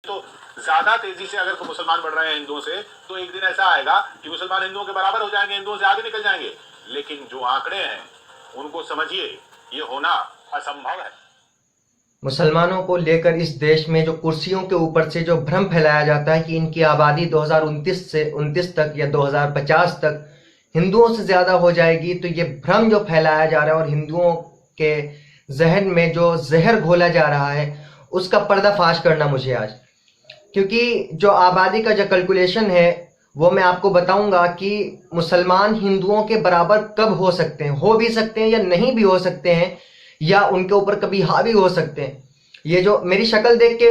तो ज्यादा तेजी से अगर मुसलमान बढ़ रहे हैं हिंदुओं से, तो एक दिन ऐसा आएगा कि मुसलमान हिंदुओं के बराबर हो जाएंगे, हिंदुओं से आगे निकल जाएंगे। लेकिन जो आंकड़े हैं उनको समझिए, ये होना असंभव है। मुसलमानों को लेकर इस देश में जो कुर्सियों के ऊपर से जो भ्रम फैलाया जाता है कि इनकी आबादी 2029 से 29 तक या 2050 तक हिंदुओं से ज़्यादा हो जाएगी, तो ये भ्रम जो फैलाया जा रहा है और हिंदुओं के जहन में जो जहर घोला जा रहा है, उसका पर्दाफाश करना मुझे आज, क्योंकि जो आबादी का जो कैलकुलेशन है वो मैं आपको बताऊंगा कि मुसलमान हिंदुओं के बराबर कब हो सकते हैं, हो भी सकते हैं या नहीं भी हो सकते हैं, या उनके ऊपर कभी हावी हो सकते हैं। ये जो मेरी शक्ल देख के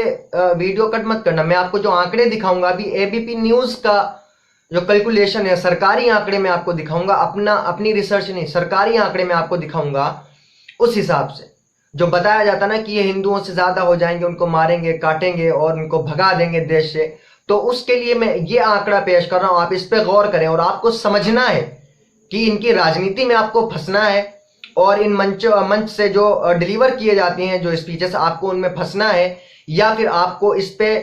वीडियो कट मत करना, मैं आपको जो आंकड़े दिखाऊंगा अभी एबीपी न्यूज़ का जो कैलकुलेशन है, सरकारी आंकड़े मैं आपको दिखाऊंगा, अपनी रिसर्च नहीं, सरकारी आंकड़े मैं आपको दिखाऊंगा। उस हिसाब से जो बताया जाता ना कि ये हिंदुओं से ज्यादा हो जाएंगे, उनको मारेंगे, काटेंगे और उनको भगा देंगे देश से, तो उसके लिए मैं ये आंकड़ा पेश कर रहा हूं। आप इस पे गौर करें और आपको समझना है कि इनकी राजनीति में आपको फंसना है और इन मंच से जो डिलीवर किए जाती हैं जो स्पीचेस, आपको उनमें फंसना है, या फिर आपको इस पे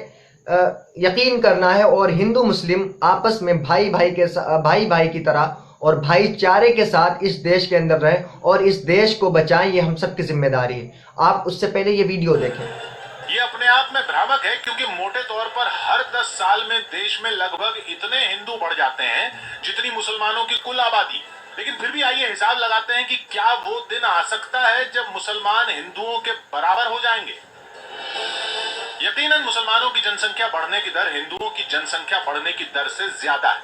यकीन करना है और हिंदू मुस्लिम आपस में भाई भाई की तरह और भाईचारे के साथ इस देश के अंदर रहे और इस देश को बचाएं। ये हम सबकी जिम्मेदारी है। आप उससे पहले ये वीडियो देखें। ये अपने आप में भ्रामक है, क्योंकि मोटे तौर पर हर 10 साल में देश में लगभग इतने हिंदू बढ़ जाते हैं जितनी मुसलमानों की कुल आबादी। लेकिन फिर भी आइए हिसाब लगाते हैं कि क्या वो दिन आ सकता है जब मुसलमान हिंदुओं के बराबर हो जाएंगे। यकीनन मुसलमानों की जनसंख्या बढ़ने की दर हिंदुओं की जनसंख्या बढ़ने की दर से ज्यादा है।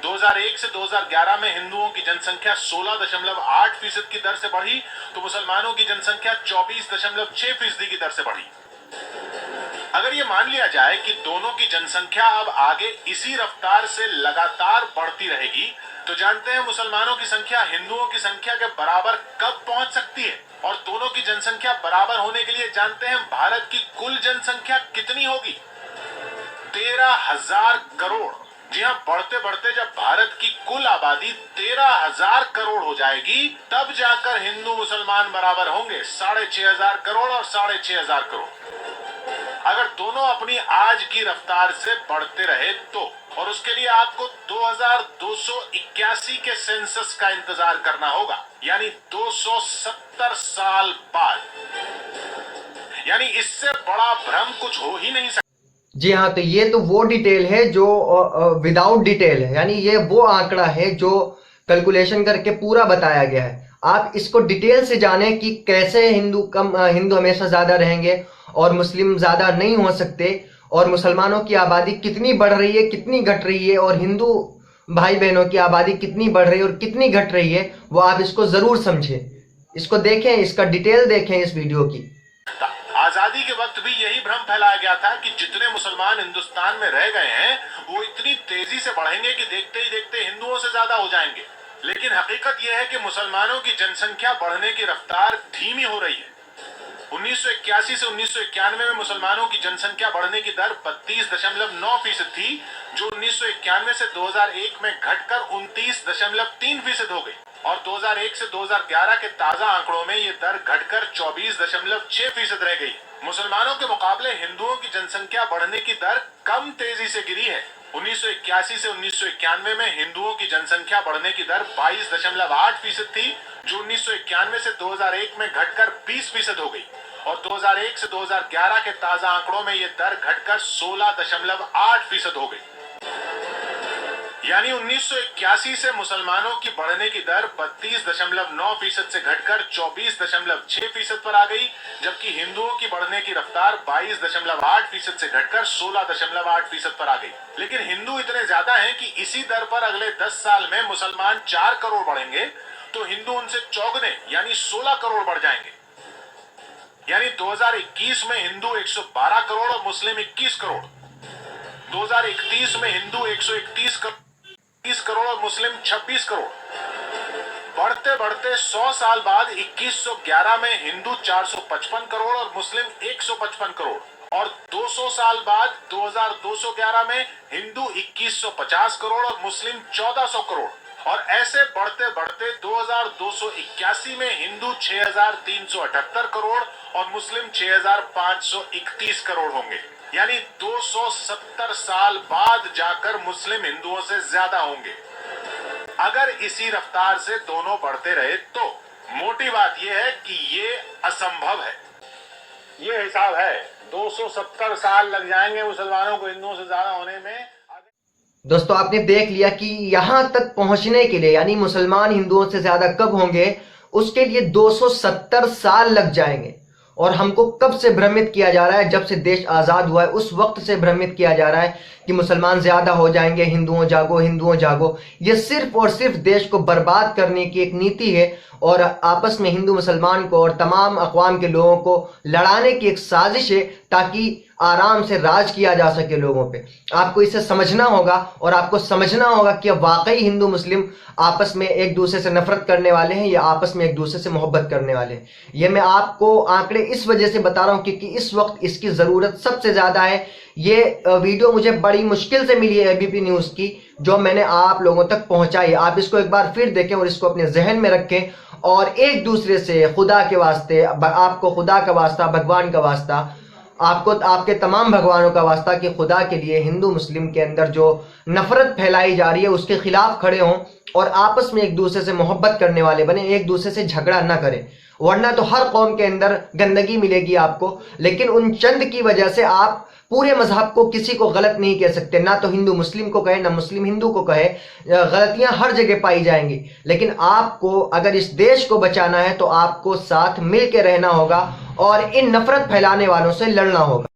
2001 से 2011 में हिंदुओं की जनसंख्या 16.8% की दर से बढ़ी, तो मुसलमानों की जनसंख्या 24.6% की दर से बढ़ी। अगर ये मान लिया जाए कि दोनों की जनसंख्या अब आगे इसी रफ्तार से लगातार बढ़ती रहेगी, तो जानते हैं मुसलमानों की संख्या हिंदुओं की संख्या के बराबर कब पहुंच सकती है। और दोनों की जनसंख्या बराबर होने के लिए जानते हैं भारत की कुल जनसंख्या कितनी होगी? 13,000 करोड़। जी हाँ, बढ़ते बढ़ते जब भारत की कुल आबादी 13,000 करोड़ हो जाएगी, तब जाकर हिंदू मुसलमान बराबर होंगे। 6,500 करोड़ और 6,500 करोड़। अगर दोनों अपनी आज की रफ्तार से बढ़ते रहे तो, और उसके लिए आपको 2281 के सेंसस का इंतजार करना होगा, यानी 270 साल बाद। यानी इससे बड़ा भ्रम कुछ हो ही नहीं सकता। जी हाँ, तो ये तो वो डिटेल है जो विदाउट डिटेल है, यानी ये वो आंकड़ा है जो कैलकुलेशन करके पूरा बताया गया है। आप इसको डिटेल से जानें कि कैसे हिंदू हमेशा ज्यादा रहेंगे और मुस्लिम ज्यादा नहीं हो सकते, और मुसलमानों की आबादी कितनी बढ़ रही है, कितनी घट रही है, और हिंदू भाई बहनों की आबादी कितनी बढ़ रही है और कितनी घट रही है, वो आप इसको जरूर समझें, इसको देखें, इसका डिटेल देखें इस वीडियो की। आजादी के वक्त भी यही भ्रम फैलाया गया था कि जितने मुसलमान हिंदुस्तान में रह गए हैं वो इतनी तेजी से बढ़ेंगे कि देखते ही देखते हिंदुओं से ज्यादा हो जाएंगे। लेकिन हकीकत यह है कि मुसलमानों की जनसंख्या बढ़ने की रफ्तार धीमी हो रही है। 1981 से 1991 में मुसलमानों की जनसंख्या बढ़ने की दर 32.9% थी, जो 1991 से 2001 में घटकर 29.3% हो गई। और 2001 से 2011 के ताजा आंकड़ों में ये दर घटकर 24.6% रह गई। मुसलमानों के मुकाबले हिंदुओं की जनसंख्या बढ़ने की दर कम तेजी से गिरी है। 1981 से 1991 में हिंदुओं की जनसंख्या बढ़ने की दर 22.8% थी, जो 1991 से 2001 में घटकर 20% हो गई। और 2001 से 2011 के ताजा आंकड़ों में ये दर घटकर 16.8% हो गई। यानी 1981 से मुसलमानों की बढ़ने की दर 32.9% से घटकर 24.6% पर आ गई, जबकि हिंदुओं की बढ़ने की रफ्तार 22.8% से घटकर 16.8% पर आ गई। लेकिन हिंदू इतने ज्यादा हैं कि इसी दर पर अगले 10 साल में मुसलमान 4 करोड़ बढ़ेंगे, तो हिंदू उनसे चौगुने यानी 16 करोड़ बढ़ जाएंगे। यानी 2021 में हिंदू 112 करोड़ और मुस्लिम 21 करोड़। 2031 में हिंदू 131 करोड़ और मुस्लिम 26 करोड़। बढ़ते बढ़ते 100 साल बाद 2111 में हिंदू 455 करोड़ और मुस्लिम 155 करोड़। और 200 साल बाद 2211 में हिंदू 2150 करोड़ और मुस्लिम 1400 करोड़। और ऐसे बढ़ते बढ़ते 2281 में हिंदू 6378 करोड़ और मुस्लिम 6531 करोड़ होंगे। यानी 270 साल बाद जाकर मुस्लिम हिंदुओं से ज्यादा होंगे। अगर इसी रफ्तार से दोनों बढ़ते रहे तो मोटी बात यह है कि ये असंभव है। ये हिसाब है, 270 साल लग जाएंगे मुसलमानों को हिंदुओं से ज्यादा होने में। दोस्तों आपने देख लिया कि यहां तक पहुंचने के लिए यानी मुसलमान हिंदुओं से ज्यादा कब होंगे, उसके लिए 270 साल लग जाएंगे। और हमको कब से भ्रमित किया जा रहा है, जब से देश आजाद हुआ है उस वक्त से भ्रमित किया जा रहा है कि मुसलमान ज्यादा हो जाएंगे, हिंदुओं जागो हिंदुओं जागो। ये सिर्फ और सिर्फ देश को बर्बाद करने की एक नीति है और आपस में हिंदू मुसलमान को और तमाम अक़वाम के लोगों को लड़ाने की एक साजिश है ताकि आराम से राज किया जा सके लोगों पे। आपको इसे समझना होगा और आपको समझना होगा कि वाकई हिंदू मुस्लिम आपस में एक दूसरे से नफरत करने वाले हैं या आपस में एक दूसरे से मोहब्बत करने वाले हैं। ये मैं आपको आंकड़े इस वजह से बता रहा हूं क्योंकि इस वक्त इसकी ज़रूरत सबसे ज़्यादा है। ये वीडियो मुझे बड़ी मुश्किल से मिली है एबीपी न्यूज़ की, जो मैंने आप लोगों तक पहुंचाई। आप इसको एक बार फिर देखें और इसको अपने जहन में रखें और एक दूसरे से खुदा के वास्ते, आपको खुदा का वास्ता, भगवान का वास्ता, आपको आपके तमाम भगवानों का वास्ता कि खुदा के लिए हिंदू मुस्लिम के अंदर जो नफरत फैलाई जा रही है उसके खिलाफ खड़े हों और आपस में एक दूसरे से मोहब्बत करने वाले बने, एक दूसरे से झगड़ा ना करें। वरना तो हर कौम के अंदर गंदगी मिलेगी आपको, लेकिन उन चंद की वजह से आप पूरे मजहब को किसी को गलत नहीं कह सकते। ना तो हिंदू मुस्लिम को कहे ना मुस्लिम हिंदू को कहे, गलतियां हर जगह पाई जाएंगी। लेकिन आपको अगर इस देश को बचाना है तो आपको साथ मिल के रहना होगा और इन नफरत फैलाने वालों से लड़ना होगा।